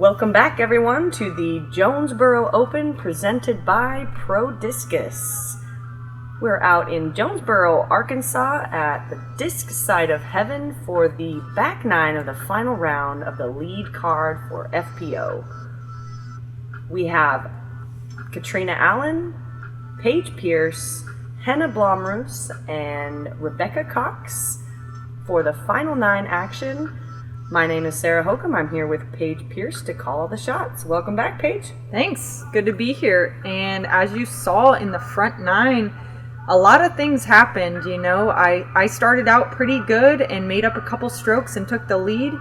Welcome back, everyone, to the Jonesboro Open presented by Prodiscus. We're out in Jonesboro, Arkansas at the disc side of heaven for the back nine of the final round of the lead card for FPO. We have Catrina Allen, Paige Pierce, Henna Blomroos, and Rebecca Cox for the final nine action. My name is Sarah Hokom. I'm here with Paige Pierce to call the shots. Welcome back, Paige. Thanks. Good to be here. And as you saw in the front nine, a lot of things happened. You know, I started out pretty good and made up a couple strokes and took the lead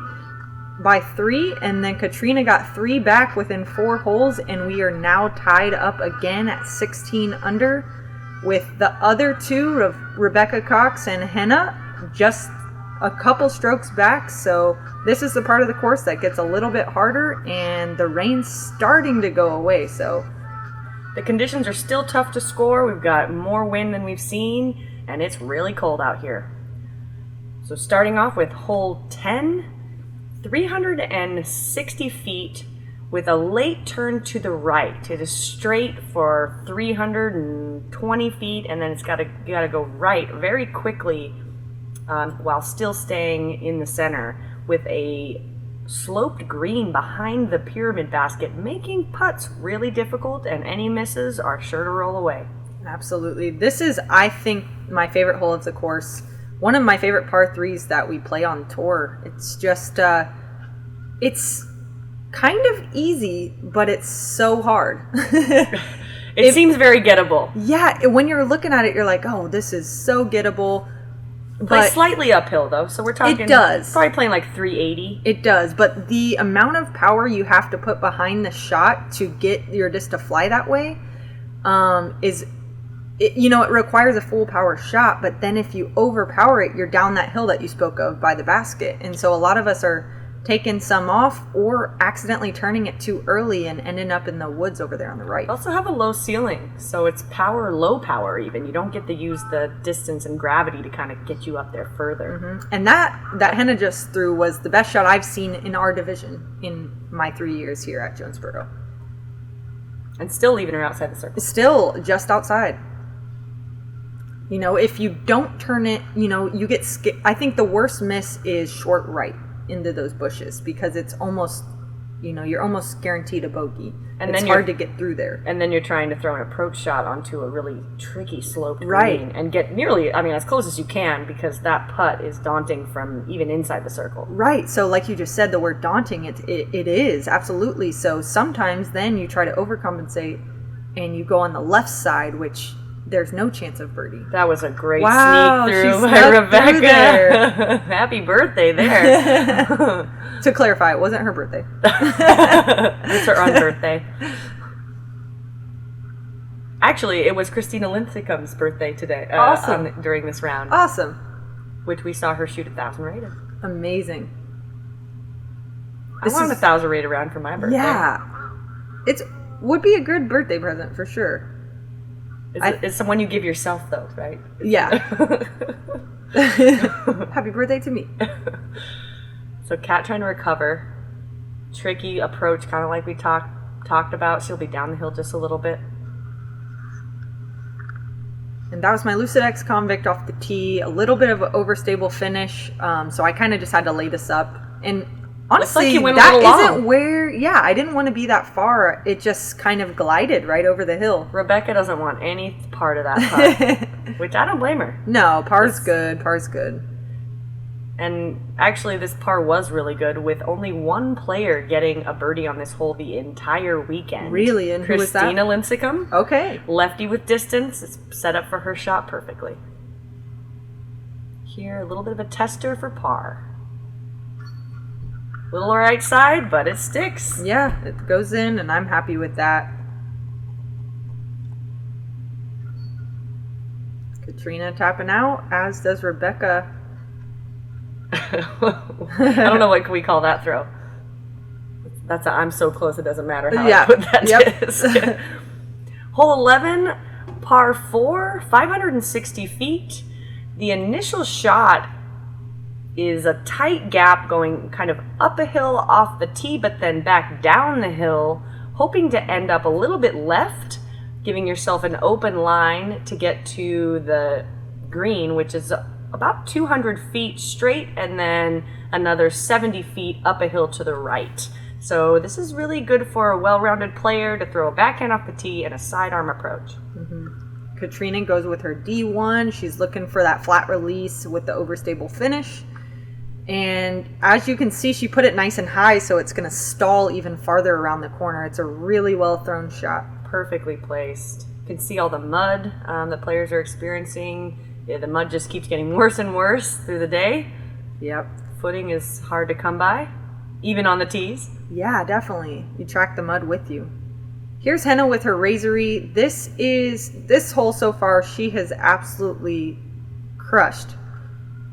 by 3. And then Catrina got 3 back within 4 holes. And we are now tied up again at 16 under with the other 2 of Rebecca Cox and Henna just a couple strokes back. So this is the part of the course that gets a little bit harder, and the rain's starting to go away. So the conditions are still tough to score. We've got more wind than we've seen, and it's really cold out here. So starting off with hole 10, 360 feet with a late turn to the right. It is straight for 320 feet, and then it's got to go right very quickly while still staying in the center with a sloped green behind the pyramid basket, making putts really difficult, and any misses are sure to roll away. Absolutely. This is, I think, my favorite hole of the course. One of my favorite par 3s that we play on tour. It's just, it's kind of easy, but it's so hard. It seems very gettable. Yeah, when you're looking at it, you're like, oh, this is so gettable. Play slightly uphill, though, so we're talking... It does. Probably playing like 380. It does, but the amount of power you have to put behind the shot to get your disc to fly that way it requires a full power shot, but then if you overpower it, you're down that hill that you spoke of by the basket. And so a lot of us are taking some off or accidentally turning it too early and ending up in the woods over there on the right. You also have a low ceiling, so it's low power even. You don't get to use the distance and gravity to kind of get you up there further. Mm-hmm. And that Henna just threw was the best shot I've seen in our division in my 3 years here at Jonesboro. And still leaving her outside the circle. Still just outside. You know, if you don't turn it, you get scared. I think the worst miss is short right into those bushes, because it's almost, you're almost guaranteed a bogey, and it's hard to get through there. And then you're trying to throw an approach shot onto a really tricky sloped green and get nearly, as close as you can, because that putt is daunting from even inside the circle. Right. So like you just said, the word daunting, it is absolutely. So sometimes then you try to overcompensate and you go on the left side, which there's no chance of birdie. That was a great sneak through by Rebecca. There. Happy birthday there. To clarify, it wasn't her birthday. It's her unbirthday. Actually, it was Christina Lincecum's birthday today. Awesome. During this round. Awesome. Which we saw her shoot 1,000 rated. Amazing. I want 1,000 rated round for my birthday. Yeah. Would be a good birthday present for sure. It's someone you give yourself, though, right? Yeah. Happy birthday to me. So Kat trying to recover. Tricky approach, kind of like we talked about. She'll be down the hill just a little bit. And that was my Lucid X Convict off the tee. A little bit of an overstable finish. So I kind of just had to lay this up. And honestly, like that isn't where... Yeah, I didn't want to be that far. It just kind of glided right over the hill. Rebecca doesn't want any part of that putt, which I don't blame her. No, par's good. Par's good. And actually, this par was really good, with only one player getting a birdie on this hole the entire weekend. Really? And who was that? Christina Lincecum. Okay. Lefty with distance. It's set up for her shot perfectly. Here, a little bit of a tester for par. Little right side, but it sticks. Yeah, it goes in, and I'm happy with that. Catrina tapping out, as does Rebecca. I don't know what we call that throw. That's I'm so close it doesn't matter how I put that disc. Hole 11, par 4, 560 feet. The initial shot is a tight gap going kind of up a hill off the tee, but then back down the hill, hoping to end up a little bit left, giving yourself an open line to get to the green, which is about 200 feet straight, and then another 70 feet up a hill to the right. So this is really good for a well-rounded player to throw a backhand off the tee and a sidearm approach. Catrina goes with her D1. She's looking for that flat release with the overstable finish. And as you can see, she put it nice and high, so it's going to stall even farther around the corner. It's a really well-thrown shot. Perfectly placed. You can see all the mud that players are experiencing. Yeah, the mud just keeps getting worse and worse through the day. Yep. Footing is hard to come by, even on the tees. Yeah, definitely. You track the mud with you. Here's Henna with her raisery. This hole so far, she has absolutely crushed.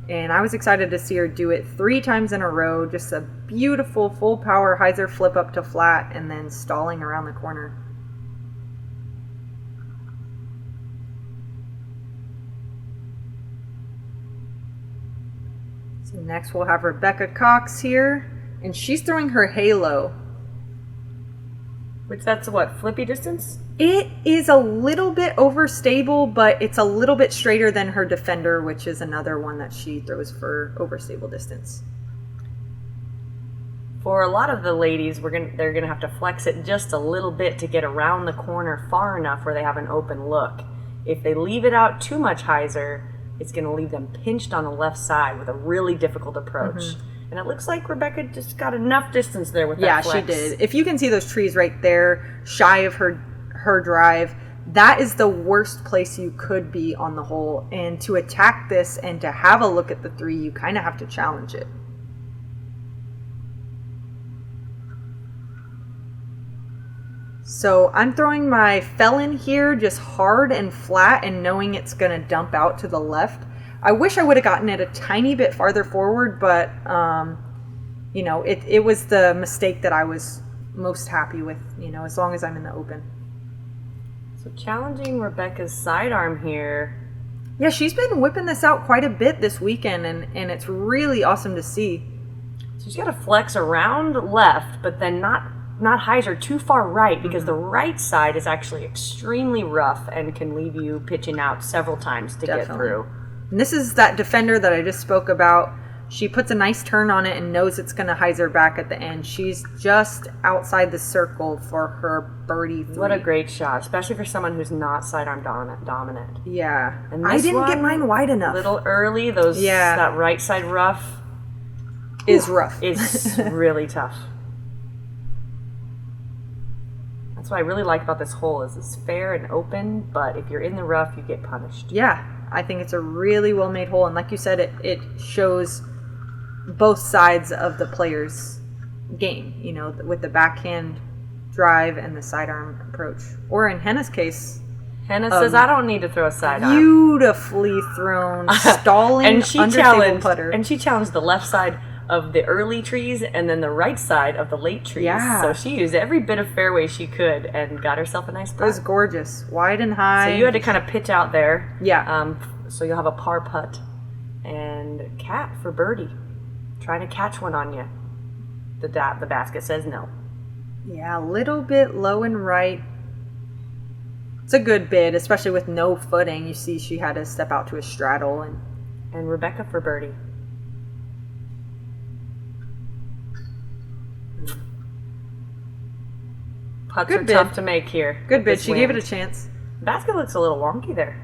And I was excited to see her do it 3 times in a row. Just a beautiful full power hyzer flip up to flat and then stalling around the corner. So next we'll have Rebecca Cox here. And she's throwing her halo. Which that's what, flippy distance? It is a little bit overstable, but it's a little bit straighter than her defender, which is another one that she throws for overstable distance. For a lot of the ladies, they're gonna have to flex it just a little bit to get around the corner far enough where they have an open look. If they leave it out too much hyzer, it's gonna leave them pinched on the left side with a really difficult approach. And it looks like Rebecca just got enough distance there with that flex. Yeah, she did. If you can see those trees right there, shy of her drive, that is the worst place you could be on the hole. And to attack this and to have a look at the 3, you kind of have to challenge it. So I'm throwing my felon here just hard and flat and knowing it's going to dump out to the left. I wish I would have gotten it a tiny bit farther forward, but, you know, it was the mistake that I was most happy with, you know, as long as I'm in the open. So challenging Rebecca's sidearm here. Yeah, she's been whipping this out quite a bit this weekend, and it's really awesome to see. So she's got to flex around left, but then not hyzer too far right, because the right side is actually extremely rough and can leave you pitching out several times to get through. And this is that defender that I just spoke about. She puts a nice turn on it and knows it's going to hyzer back at the end. She's just outside the circle for her birdie 3. What a great shot, especially for someone who's not sidearm dominant. Yeah. And I didn't get mine wide enough. A little early. That right side rough is rough. It's really tough. That's what I really like about this hole is it's fair and open, but if you're in the rough, you get punished. Yeah. I think it's a really well-made hole, and like you said, it shows both sides of the player's game, you know, with the backhand drive and the sidearm approach. Or in Henna's case, Henna says, I don't need to throw a sidearm. Beautifully thrown, stalling, and she understable putter. And she challenged the left side of the early trees and then the right side of the late trees. Yeah. So she used every bit of fairway she could and got herself a nice putt. It was gorgeous. Wide and high. So you had to kind of pitch out there. Yeah. So you'll have a par putt. And Cat for birdie. Trying to catch one on you. The basket says no. Yeah, a little bit low and right. It's a good bid, especially with no footing. You see she had to step out to a straddle. And Rebecca for birdie. Putts are tough to make here. Good bid. She gave it a chance. The basket looks a little wonky there.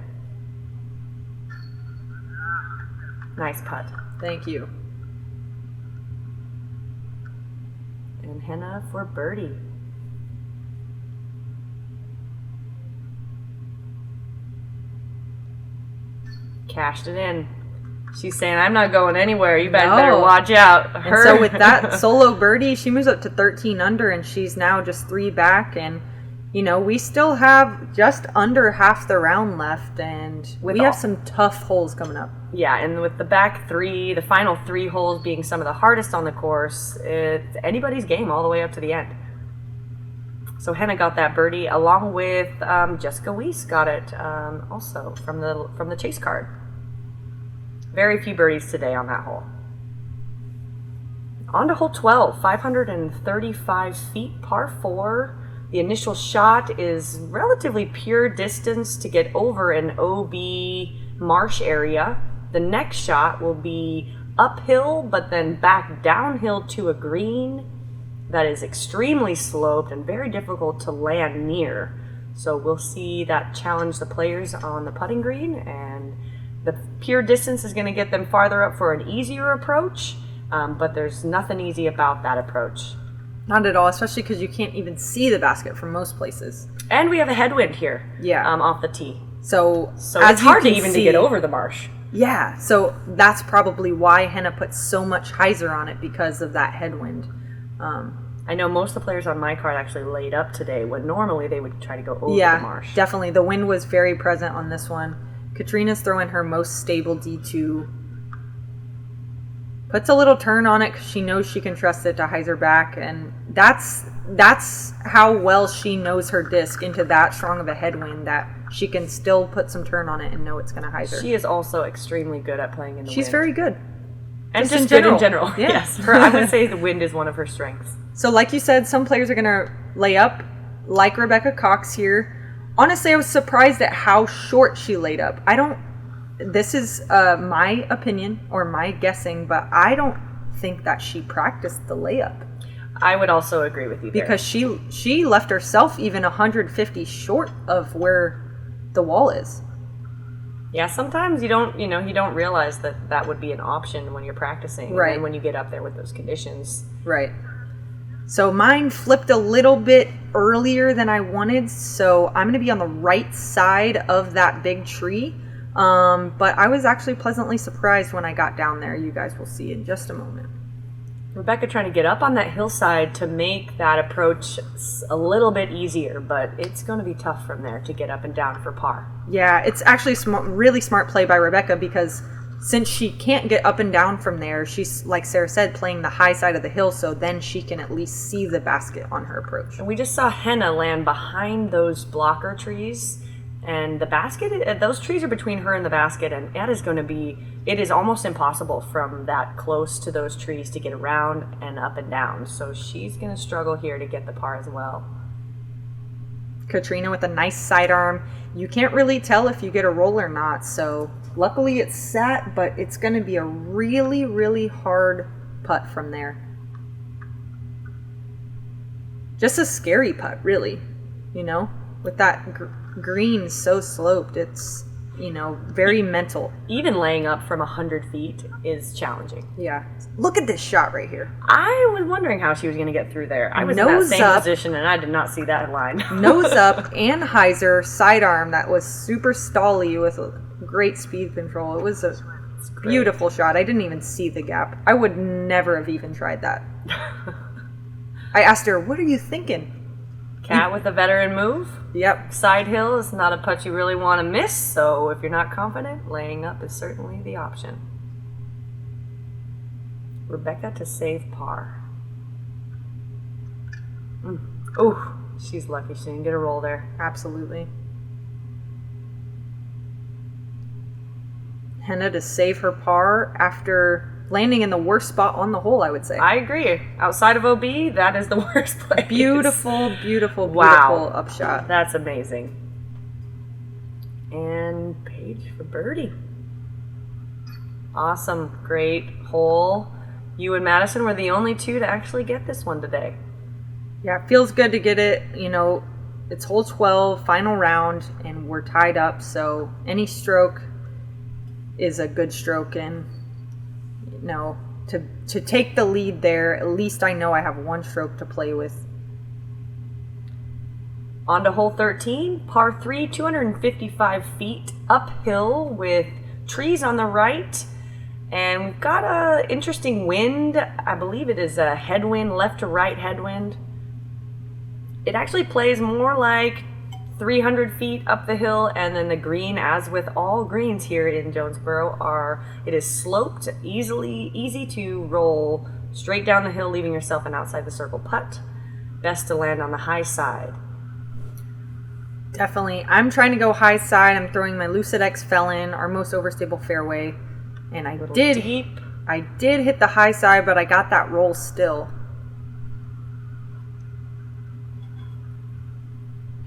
Nice putt. Thank you. And Henna for birdie. Cashed it in. She's saying, I'm not going anywhere. You better watch out. And so with that solo birdie, she moves up to 13 under, and she's now just 3 back. And, you know, we still have just under half the round left, and we have some tough holes coming up. Yeah, and with the back 3, the final 3 holes being some of the hardest on the course, it's anybody's game all the way up to the end. So Henna got that birdie, along with Jessica Weiss got it also from the chase card. Very few birdies today on that hole. On to hole 12, 535 feet, par 4. The initial shot is relatively pure distance to get over an OB marsh area. The next shot will be uphill, but then back downhill to a green that is extremely sloped and very difficult to land near. So we'll see that challenge the players on the putting green, and the pure distance is going to get them farther up for an easier approach, but there's nothing easy about that approach. Not at all, especially because you can't even see the basket from most places. And we have a headwind here, Yeah. off the tee. So So as it's hard to you can even see, to get over the marsh. Yeah, so that's probably why Henna put so much hyzer on it, because of that headwind. I know most of the players on my card actually laid up today, when normally they would try to go over Yeah, the marsh. definitely. The wind was very present on this one. Katrina's throwing her most stable D2. Puts a little turn on it because she knows she can trust it to hyzer back, and that's how well she knows her disc into that strong of a headwind that she can still put some turn on it and know it's going to hyzer. She is also extremely good at playing in the wind. She's very good. And just just in good in general. general. Yeah. Yes. I would say the wind is one of her strengths. So like you said, some players are going to lay up, like Rebecca Cox here. Honestly, I was surprised at how short she laid up. This is my opinion or my guessing, but I don't think that she practiced the layup. I would also agree with you there. Because she left herself even 150 short of where the wall is. Yeah, sometimes you don't realize that would be an option when you're practicing. Right. And when you get up there with those conditions. Right. So mine flipped a little bit earlier than I wanted, so I'm going to be on the right side of that big tree. But I was actually pleasantly surprised when I got down there. You guys will see in just a moment. Rebecca trying to get up on that hillside to make that approach a little bit easier, but it's going to be tough from there to get up and down for par. Yeah, it's actually really smart play by Rebecca, because since she can't get up and down from there, she's, like Sarah said, playing the high side of the hill, so then she can at least see the basket on her approach. And we just saw Henna land behind those blocker trees, and the basket, those trees are between her and the basket, and that is going to be, it is almost impossible from that close to those trees to get around and up and down. So she's going to struggle here to get the par as well. Katrina with a nice sidearm. You can't really tell if you get a roll or not, so luckily it's set, but it's going to be a really, really hard putt from there. Just a scary putt, really, with that green so sloped. It's, very mental. Even laying up from 100 feet is challenging. Yeah. Look at this shot right here. I was wondering how she was going to get through there. I was in Nose that same up. position, and I did not see that line. Nose up and hyzer sidearm that was super stally with great speed control. It was a beautiful shot. I didn't even see the gap. I would never have even tried that. I asked her, "What are you thinking?" Cat with a veteran move. Yep. Side hill is not a putt you really want to miss, so if you're not confident, laying up is certainly the option. Rebecca to save par. Oh, she's lucky she didn't get a roll there. Absolutely. Henna to save her par after landing in the worst spot on the hole, I would say. I agree. Outside of OB, that is the worst place. Beautiful, beautiful, Wow. beautiful upshot. That's amazing. And Paige for birdie. Awesome. Great hole. You and Madison were the only two to actually get this one today. Yeah, it feels good to get it. It's hole 12, final round, and we're tied up, so any stroke is a good stroke, and to take the lead there, at least I know I have one stroke to play with. On to hole 13, par 3, 255 feet uphill with trees on the right. And we've got a interesting wind. I believe it is a headwind, left to right headwind. It actually plays more like 300 feet up the hill, and then the green, as with all greens here in Jonesboro, it is sloped, easy to roll straight down the hill, leaving yourself an outside the circle putt. Best to land on the high side. Definitely. I'm trying to go high side. I'm throwing my Lucid X Felon, our most overstable fairway, and I did Deep. I did hit the high side, but I got that roll still.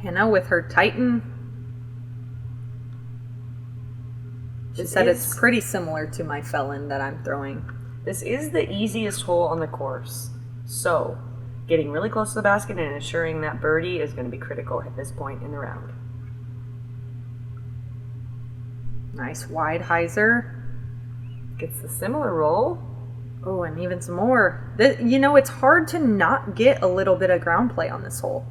Henna with her Titan. She said it's pretty similar to my Felon that I'm throwing. This is the easiest hole on the course. So, getting really close to the basket and ensuring that birdie is going to be critical at this point in the round. Nice wide hyzer. Gets the similar roll. Oh, and even some more. It's hard to not get a little bit of ground play on this hole.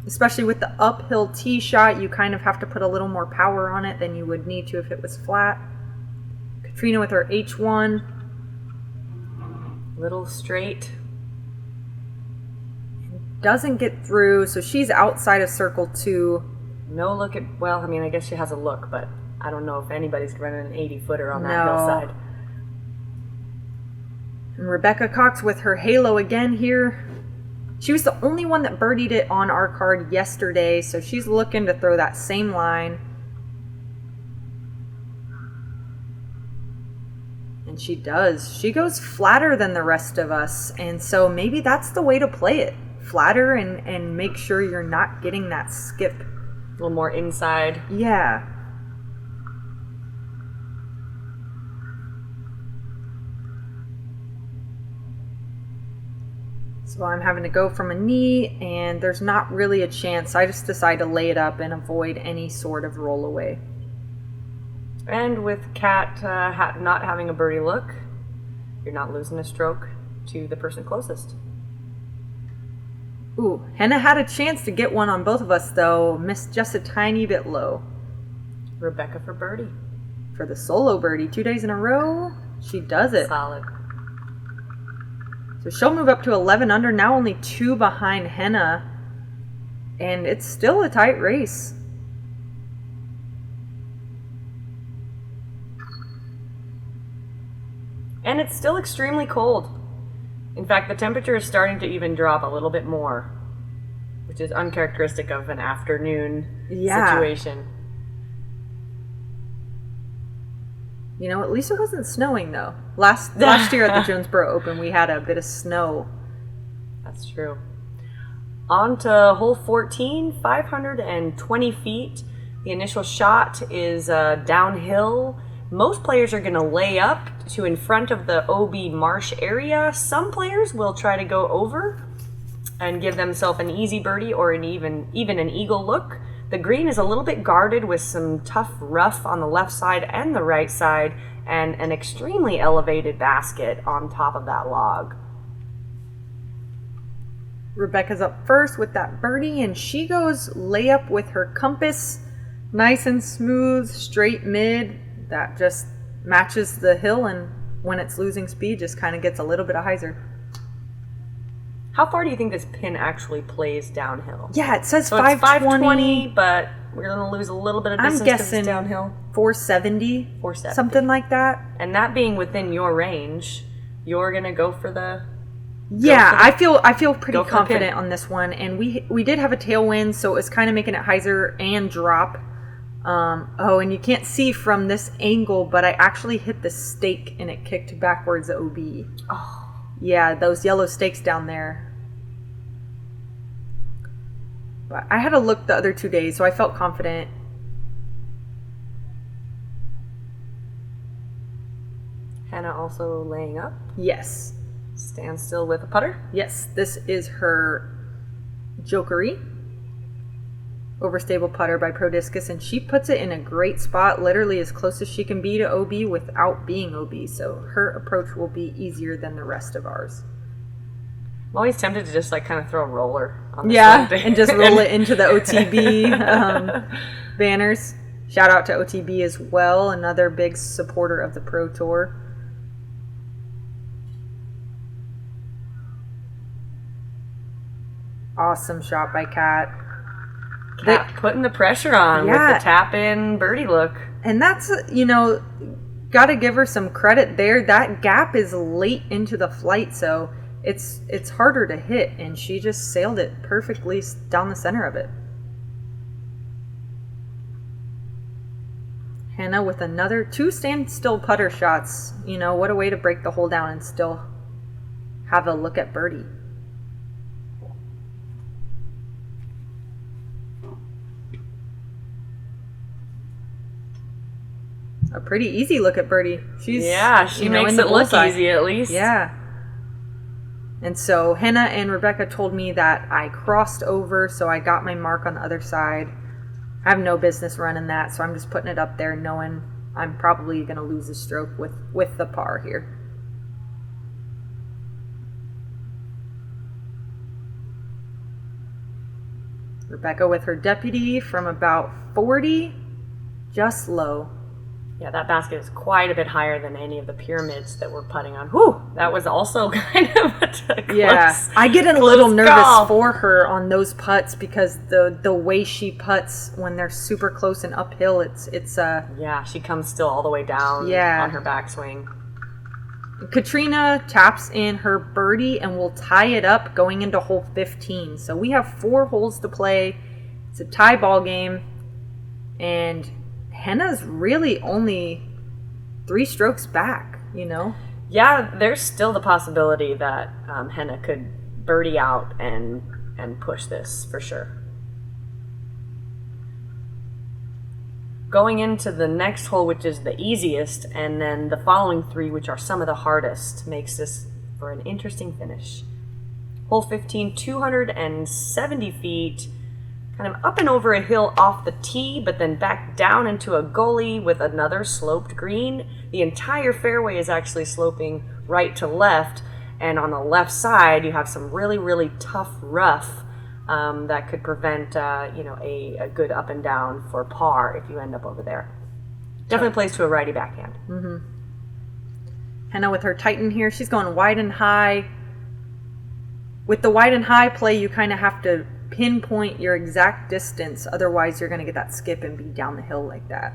Especially with the uphill tee shot, you kind of have to put a little more power on it than you would need to if it was flat. Catrina with her H1. Little straight. Doesn't get through, so she's outside of circle 2. No look at, well, I mean, I guess she has a look, but I don't know if anybody's running an 80-footer on that hillside. And Rebecca Cox with her halo again here. She was the only one that birdied it on our card yesterday, so she's looking to throw that same line. And she does. She goes flatter than the rest of us, and so maybe that's the way to play it. Flatter and make sure you're not getting that skip. A little more inside. Yeah. So I'm having to go from a knee, and there's not really a chance. I just decide to lay it up and avoid any sort of roll away. And with Kat not having a birdie look, you're not losing a stroke to the person closest. Ooh, Henna had a chance to get one on both of us, though. Missed just a tiny bit low. Rebecca for birdie. For the solo birdie, 2 days in a row, she does it. Solid. So she'll move up to 11 under, now only 2 behind Henna. And it's still a tight race. And it's still extremely cold. In fact, the temperature is starting to even drop a little bit more, which is uncharacteristic of an afternoon situation. You know, at least it wasn't snowing, though. Last year at the Jonesboro Open, we had a bit of snow. That's true. On to hole 14, 520 feet. The initial shot is downhill. Most players are going to lay up to in front of the OB marsh area. Some players will try to go over and give themselves an easy birdie or even an eagle look. The green is a little bit guarded with some tough rough on the left side and the right side, and an extremely elevated basket on top of that log. Rebecca's up first with that birdie, and she goes layup with her compass. Nice and smooth, straight mid. That just matches the hill, and when it's losing speed, just kind of gets a little bit of hyzer. How far do you think this pin actually plays downhill? Yeah, it says so 520. It's 520, but we're going to lose a little bit of distance because it's downhill. 470, 470. Something like that. And that being within your range, you're going to go for the... Yeah, I feel pretty confident on this one. And we did have a tailwind, so it was kind of making it hyzer and drop. And you can't see from this angle, but I actually hit the stake and it kicked backwards OB. Oh. Yeah, those yellow stakes down there. But I had a look the other 2 days, so I felt confident. Henna also laying up. Yes. Stand still with a putter. Yes, this is her Jokery. Overstable putter by Prodiscus, and she puts it in a great spot, literally as close as she can be to OB without being OB, so her approach will be easier than the rest of ours. I'm always tempted to just kind of throw a roller on the and just roll it into the OTB banners. Shout out to OTB as well, another big supporter of the Pro Tour. Awesome shot by Kat. Kat putting the pressure on with the tap-in birdie look. And that's, got to give her some credit there. That gap is late into the flight, so it's harder to hit, and she just sailed it perfectly down the center of it. Henna with another 2 standstill putter shots. You know, what a way to break the hole down and still have a look at birdie. A pretty easy look at birdie. She makes it look easy at least. Yeah. And so Henna and Rebecca told me that I crossed over, so I got my mark on the other side. I have no business running that, so I'm just putting it up there knowing I'm probably going to lose a stroke with the par here. Rebecca with her deputy from about 40, just low. Yeah, that basket is quite a bit higher than any of the pyramids that we're putting on. Whew, that was also kind of a close. Yeah, I get a little nervous for her on those putts because the way she putts when they're super close and uphill, it's yeah, she comes still all the way down on her backswing. Catrina taps in her birdie and will tie it up going into hole 15. So we have 4 holes to play. It's a tie ball game, and Henna's really only 3 strokes back, you know? Yeah, there's still the possibility that Henna could birdie out and push this for sure. Going into the next hole, which is the easiest, and then the following 3, which are some of the hardest, makes this for an interesting finish. Hole 15, 270 feet, kind of up and over a hill off the tee, but then back down into a gully with another sloped green. The entire fairway is actually sloping right to left, and on the left side you have some really, really tough rough that could prevent a good up and down for par if you end up over there. Definitely plays to a righty backhand. Mm-hmm. Henna with her Titan here, she's going wide and high. With the wide and high play, you kind of have to pinpoint your exact distance, otherwise you're going to get that skip and be down the hill like that.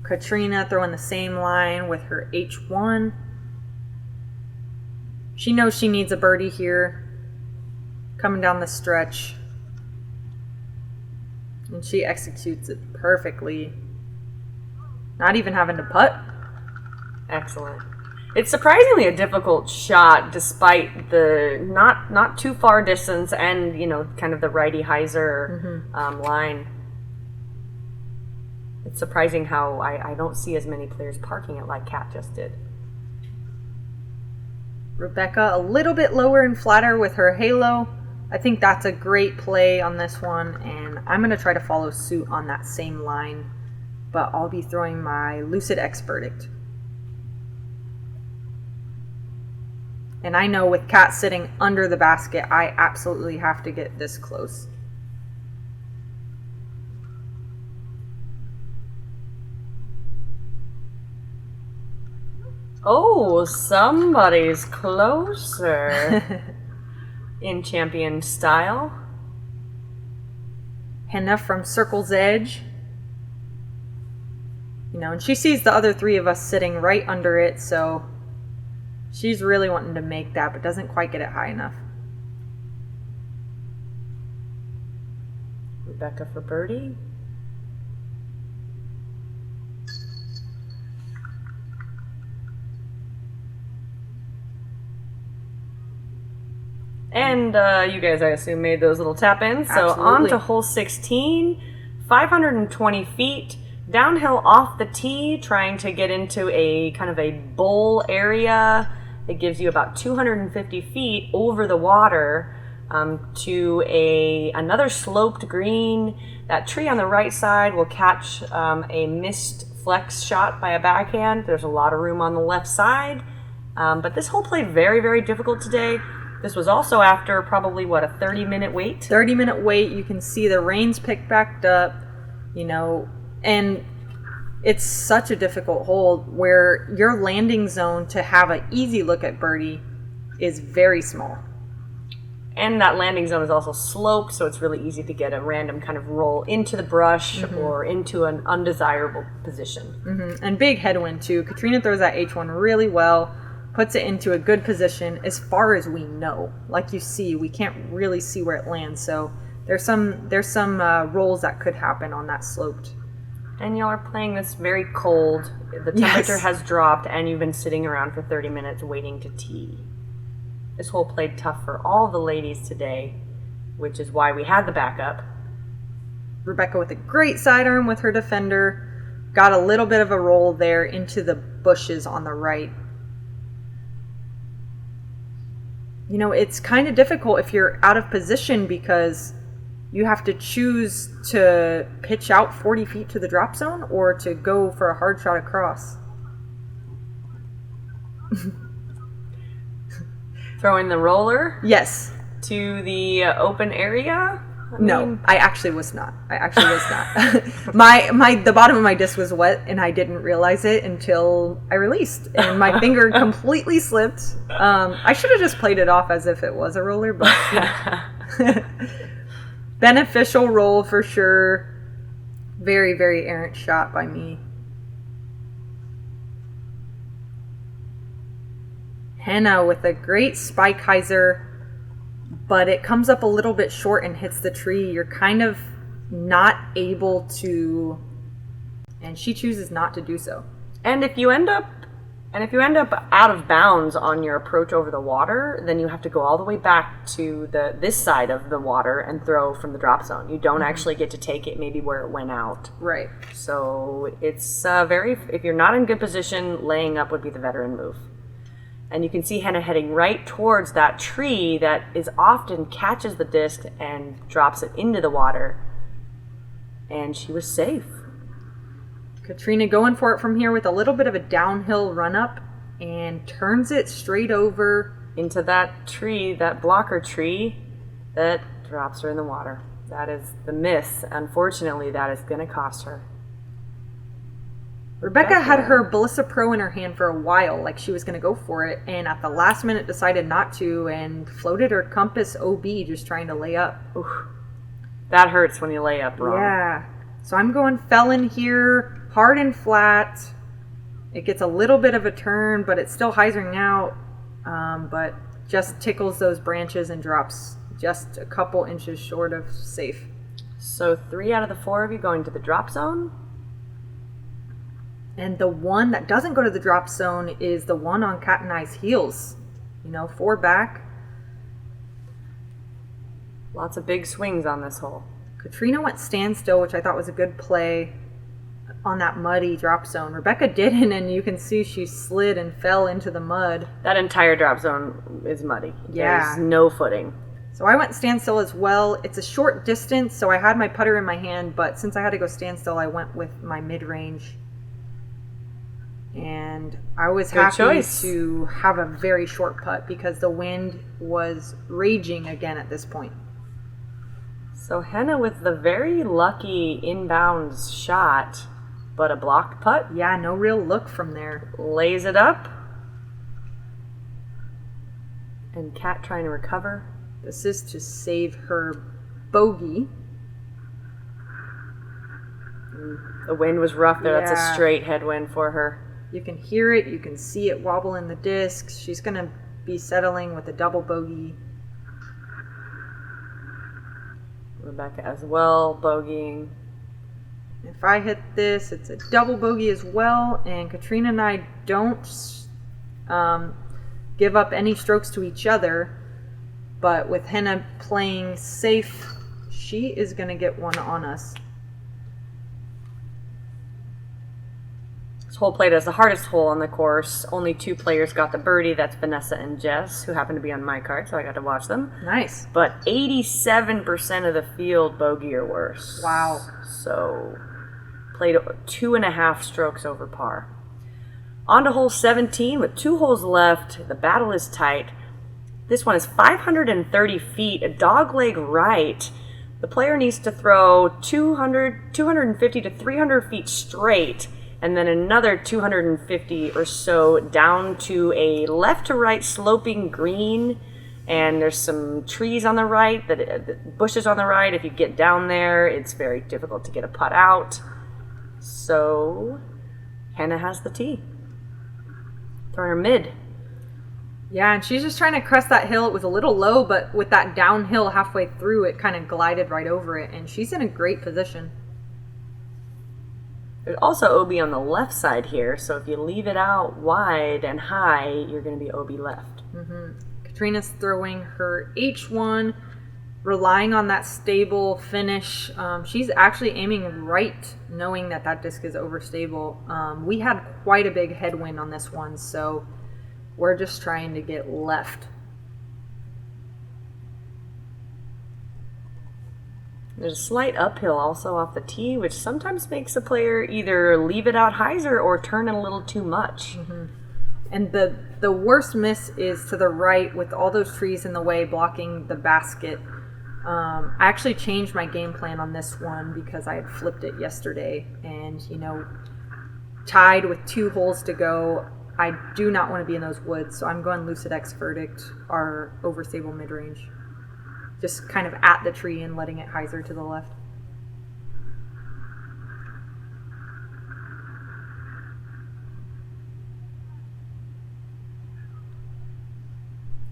Catrina throwing the same line with her H1. She knows she needs a birdie here, coming down the stretch, and she executes it perfectly, not even having to putt. Excellent. It's surprisingly a difficult shot despite the not too far distance and, kind of the righty hyzer line. It's surprising how I don't see as many players parking it like Kat just did. Rebecca a little bit lower and flatter with her halo. I think that's a great play on this one, and I'm going to try to follow suit on that same line, but I'll be throwing my Lucid X verdict. And I know with Kat sitting under the basket, I absolutely have to get this close. Oh, somebody's closer. In champion style. Henna from Circle's Edge. And she sees the other 3 of us sitting right under it, so she's really wanting to make that, but doesn't quite get it high enough. Rebecca for birdie. And you guys, I assume, made those little tap-ins. So on to hole 16, 520 feet, downhill off the tee, trying to get into a kind of a bowl area. It gives you about 250 feet over the water to another sloped green. That tree on the right side will catch a missed flex shot by a backhand. There's a lot of room on the left side. But this hole played very, very difficult today. This was also after probably, a 30-minute wait? 30-minute wait. You can see the rain's picked back up, and it's such a difficult hole where your landing zone to have an easy look at birdie is very small. And that landing zone is also sloped, so it's really easy to get a random kind of roll into the brush or into an undesirable position. And big headwind, too. Catrina throws that H1 really well. Puts it into a good position as far as we know. Like you see, we can't really see where it lands, so there's some rolls that could happen on that sloped And y'all are playing this very cold. The temperature has dropped, and you've been sitting around for 30 minutes waiting to tee. This hole played tough for all the ladies today, which is why we had the backup. Rebecca with a great sidearm with her defender. Got a little bit of a roll there into the bushes on the right. You know, it's kind of difficult if you're out of position because you have to choose to pitch out 40 feet to the drop zone or to go for a hard shot across. Throwing the roller? Yes. To the open area? I actually was not. The bottom of my disc was wet and I didn't realize it until I released and my finger completely slipped. I should have just played it off as if it was a roller, but beneficial roll for sure. Very, very errant shot by me. Henna with a great spike hyzer, but it comes up a little bit short and hits the tree. You're kind of not able to, and she chooses not to do so. And if you end up out of bounds on your approach over the water, then you have to go all the way back to this side of the water and throw from the drop zone. You don't actually get to take it maybe where it went out. Right. So it's if you're not in good position, laying up would be the veteran move. And you can see Henna heading right towards that tree that is often catches the disc and drops it into the water. And she was safe. Catrina going for it from here with a little bit of a downhill run up and turns it straight over into that tree, that blocker tree that drops her in the water. That is the miss. Unfortunately, that is going to cost her. Rebecca had her Ballista Pro in her hand for a while, like she was going to go for it, and at the last minute decided not to and floated her Compass OB just trying to lay up. Oof. That hurts when you lay up wrong. Yeah. So I'm going Felon here, hard and flat. It gets a little bit of a turn, but it's still hyzering out, but just tickles those branches and drops just a couple inches short of safe. So 3 out of the 4 of you going to the drop zone? And the one that doesn't go to the drop zone is the one on Cat and I's heels. 4 back. Lots of big swings on this hole. Catrina went standstill, which I thought was a good play on that muddy drop zone. Rebecca didn't, and you can see she slid and fell into the mud. That entire drop zone is muddy. Yeah. There's no footing. So I went standstill as well. It's a short distance, so I had my putter in my hand, but since I had to go standstill, I went with my mid-range. And I was happy to have a very short putt because the wind was raging again at this point. So Henna with the very lucky inbounds shot, but a blocked putt. Yeah, no real look from there. Lays it up. And Cat trying to recover. This is to save her bogey. The wind was rough there. Yeah. That's a straight headwind for her. You can hear it. You can see it wobble in the discs. She's going to be settling with a double bogey. Rebecca as well, bogeying. If I hit this, it's a double bogey as well. And Catrina and I don't give up any strokes to each other. But with Henna playing safe, she is going to get one on us. Hole played as the hardest hole on the course. Only 2 players got the birdie. That's Vanessa and Jess, who happened to be on my card, so I got to watch them. Nice. But 87% of the field bogey or worse. Wow. So played 2.5 strokes over par. On to hole 17 with 2 holes left. The battle is tight. This one is 530 feet, a dogleg right. The player needs to throw 250 to 300 feet straight, and then another 250 or so down to a left to right sloping green, and there's some trees on the right, bushes on the right. If you get down there, it's very difficult to get a putt out. So Henna has the tee. Throwing her mid. Yeah, and she's just trying to crest that hill. It was a little low, but with that downhill halfway through, it kind of glided right over it, and she's in a great position. There's also OB on the left side here, so if you leave it out wide and high, you're going to be OB left. Catrina's throwing her H1, relying on that stable finish. She's actually aiming right, knowing that that disc is overstable. We had quite a big headwind on this one, so we're just trying to get left. There's a slight uphill also off the tee, which sometimes makes a player either leave it out hyzer or turn a little too much. And the worst miss is to the right with all those trees in the way blocking the basket. I actually changed my game plan on this one because I had flipped it yesterday and, tied with 2 holes to go. I do not want to be in those woods, so I'm going Lucid X Verdict, our overstable mid-range. Just kind of at the tree and letting it hyzer to the left.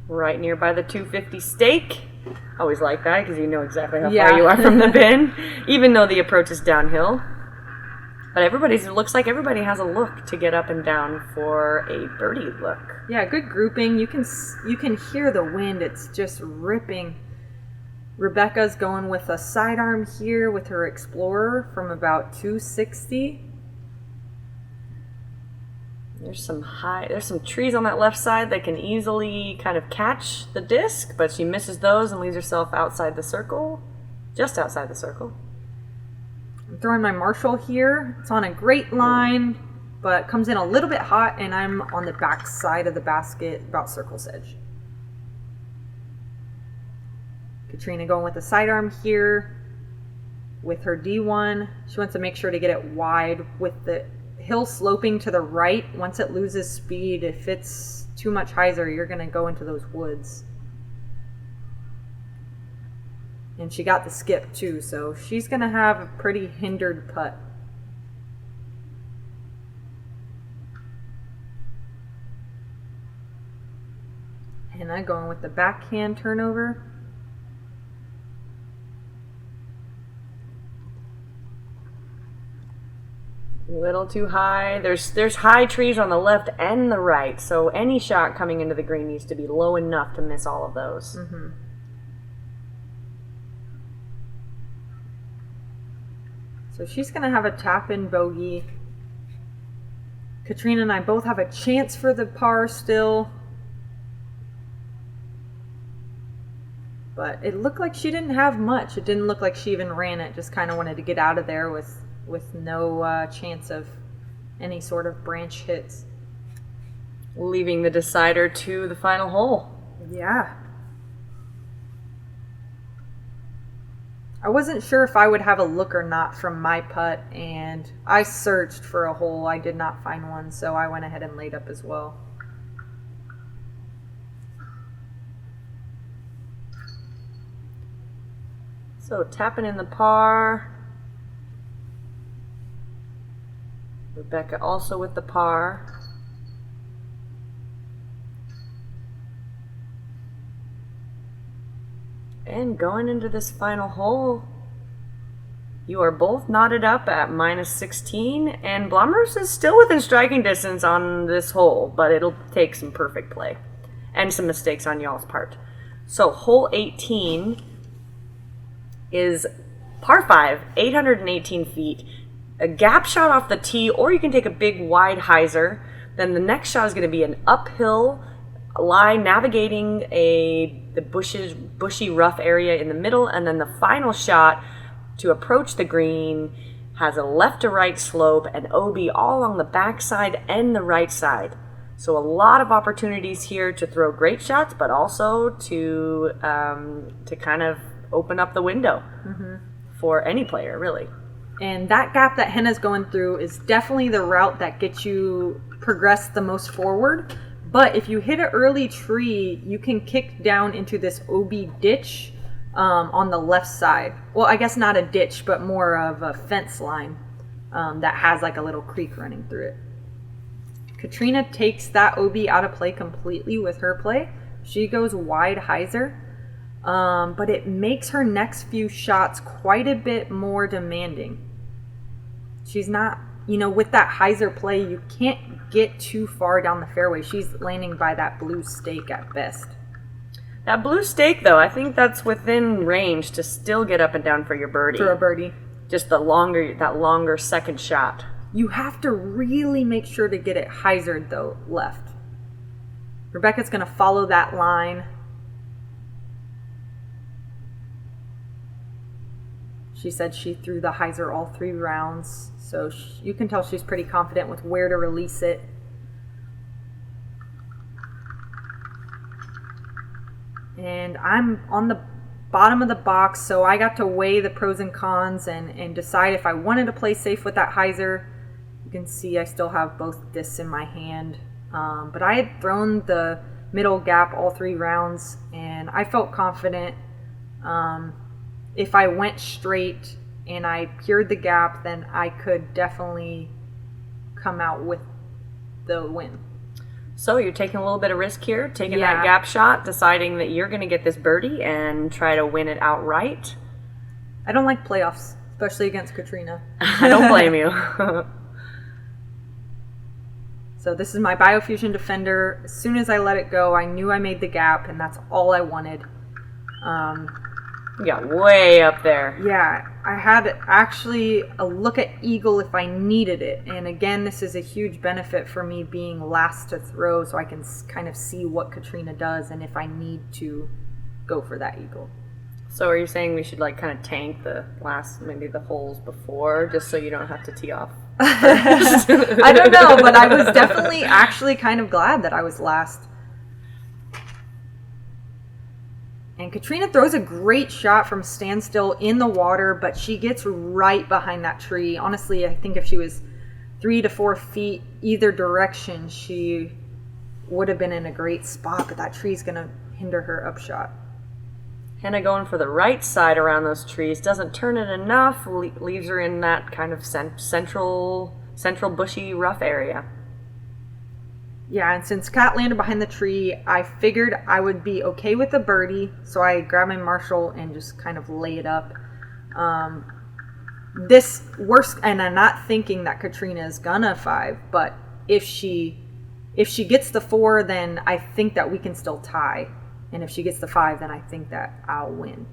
Right nearby the 250 stake. Always like that because you know exactly how far you are from the bin, even though the approach is downhill. But it looks like everybody has a look to get up and down for a birdie look. Yeah, good grouping. You can hear the wind. It's just ripping. Rebecca's going with a sidearm here with her Explorer from about 260. There's some trees on that left side that can easily kind of catch the disc, but she misses those and leaves herself outside the circle, just outside the circle. I'm throwing my Marshall here. It's on a great line, but comes in a little bit hot, and I'm on the back side of the basket, about circle's edge. Catrina going with the sidearm here with her D1. She wants to make sure to get it wide with the hill sloping to the right. Once it loses speed, if it's too much hyzer, you're going to go into those woods. And she got the skip too, so she's going to have a pretty hindered putt. Henna going with the backhand turnover. A little too high. There's high trees on the left and the right, so any shot coming into the green needs to be low enough to miss all of those. So she's going to have a tap-in bogey. Catrina and I both have a chance for the par still. But it looked like she didn't have much. It didn't look like she even ran it. Just kind of wanted to get out of there with no chance of any sort of branch hits. Leaving the decider to the final hole. Yeah. I wasn't sure if I would have a look or not from my putt, and I searched for a hole. I did not find one, so I went ahead and laid up as well. So tapping in the par. Rebecca also with the par. And going into this final hole, you are both knotted up at -16, and Blomroos is still within striking distance on this hole, but it'll take some perfect play and some mistakes on y'all's part. So hole 18 is par 5, 818 feet. A gap shot off the tee, or you can take a big wide hyzer. Then the next shot is going to be an uphill lie navigating the bushy rough area in the middle, and then the final shot to approach the green has a left to right slope and OB all along the back side and the right side. So a lot of opportunities here to throw great shots, but also to kind of open up the window for any player, really. And that gap that Henna's going through is definitely the route that gets you progressed the most forward. But if you hit an early tree, you can kick down into this OB ditch on the left side. Well, I guess not a ditch, but more of a fence line that has like a little creek running through it. Catrina takes that OB out of play completely with her play. She goes wide hyzer. But it makes her next few shots quite a bit more demanding. She's not with that hyzer play, you can't get too far down the fairway. She's landing by that blue stake at best. That blue stake, though, I think that's within range to still get up and down for your birdie. For a birdie. Just that longer second shot. You have to really make sure to get it hyzered, though, left. Rebecca's going to follow that line. She said she threw the hyzer all 3 rounds, so you can tell she's pretty confident with where to release it. And I'm on the bottom of the box, so I got to weigh the pros and cons and decide if I wanted to play safe with that hyzer. You can see I still have both discs in my hand. But I had thrown the middle gap all 3 rounds, and I felt confident. If I went straight and I cured the gap, then I could definitely come out with the win. So you're taking a little bit of risk here, taking that gap shot, deciding that you're going to get this birdie and try to win it outright. I don't like playoffs, especially against Catrina. I don't blame you. So this is my Biofusion Defender. As soon as I let it go, I knew I made the gap, and that's all I wanted. You got way up there. Yeah, I had actually a look at eagle if I needed it. And again, this is a huge benefit for me being last to throw, so I can kind of see what Catrina does and if I need to go for that eagle. So are you saying we should kind of tank the last, maybe the holes before, just so you don't have to tee off first? I don't know, but I was definitely actually kind of glad that I was last. And Catrina throws a great shot from standstill in the water, but she gets right behind that tree. Honestly, I think if she was 3 to 4 feet either direction, she would have been in a great spot, but that tree's going to hinder her upshot. Henna going for the right side around those trees, doesn't turn it enough, leaves her in that kind of central bushy rough area. Yeah, and since Kat landed behind the tree, I figured I would be okay with the birdie, so I grabbed my Marshall and just kind of lay it up. This works, and I'm not thinking that Catrina is gonna 5, but if she gets the 4, then I think that we can still tie. And if she gets the 5, then I think that I'll win.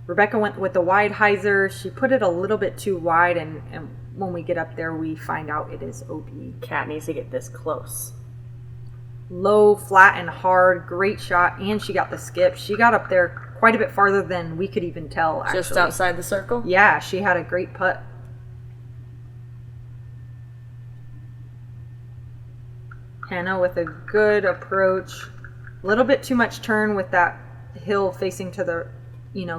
Rebecca went with the wide hyzer. She put it a little bit too wide, and when we get up there, we find out it is OB. Kat needs to get this close. Low, flat, and hard. Great shot, and she got the skip. She got up there quite a bit farther than we could even tell, actually. Just outside the circle? Yeah, she had a great putt. Henna with a good approach. A little bit too much turn with that hill facing to the,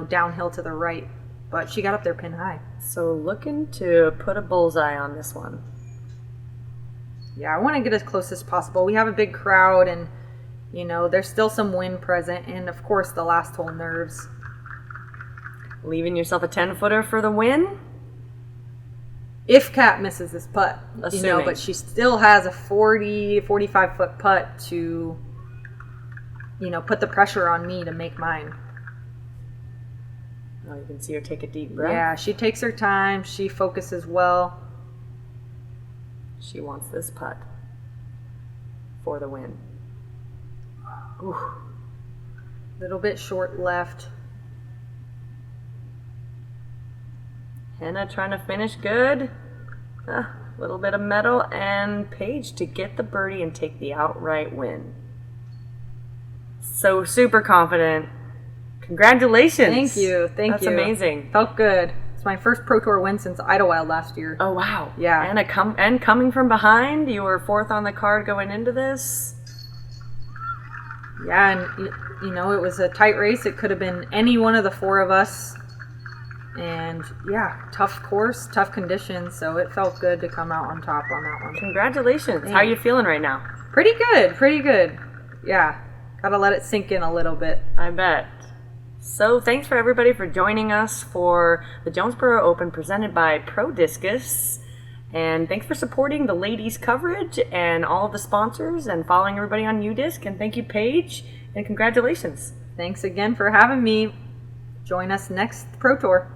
downhill to the right. But she got up there pin high. So looking to put a bullseye on this one. Yeah, I want to get as close as possible. We have a big crowd, and, there's still some wind present. And, of course, the last hole nerves. Leaving yourself a 10-footer for the win? If Kat misses this putt, Assuming. but she still has a 45-foot putt to, put the pressure on me to make mine. Oh, you can see her take a deep breath. Yeah, she takes her time. She focuses well. She wants this putt for the win. Ooh. Little bit short left. Henna trying to finish good. A little bit of metal, and Paige to get the birdie and take the outright win. So super confident. Congratulations. Thank you. That's amazing. Felt good. It's my first Pro Tour win since Idlewild last year. Oh, wow. Yeah. And coming from behind, you were 4th on the card going into this. Yeah, and, it was a tight race. It could have been any one of the 4 of us. And yeah, tough course, tough conditions, so it felt good to come out on top on that one. Congratulations. Thanks. How are you feeling right now? Pretty good. Yeah, gotta let it sink in a little bit. I bet. So thanks for everybody for joining us for the Jonesboro Open presented by Prodiscus. And thanks for supporting the ladies coverage and all of the sponsors and following everybody on UDisc. And thank you, Paige, and congratulations. Thanks again for having me. join us next Pro Tour.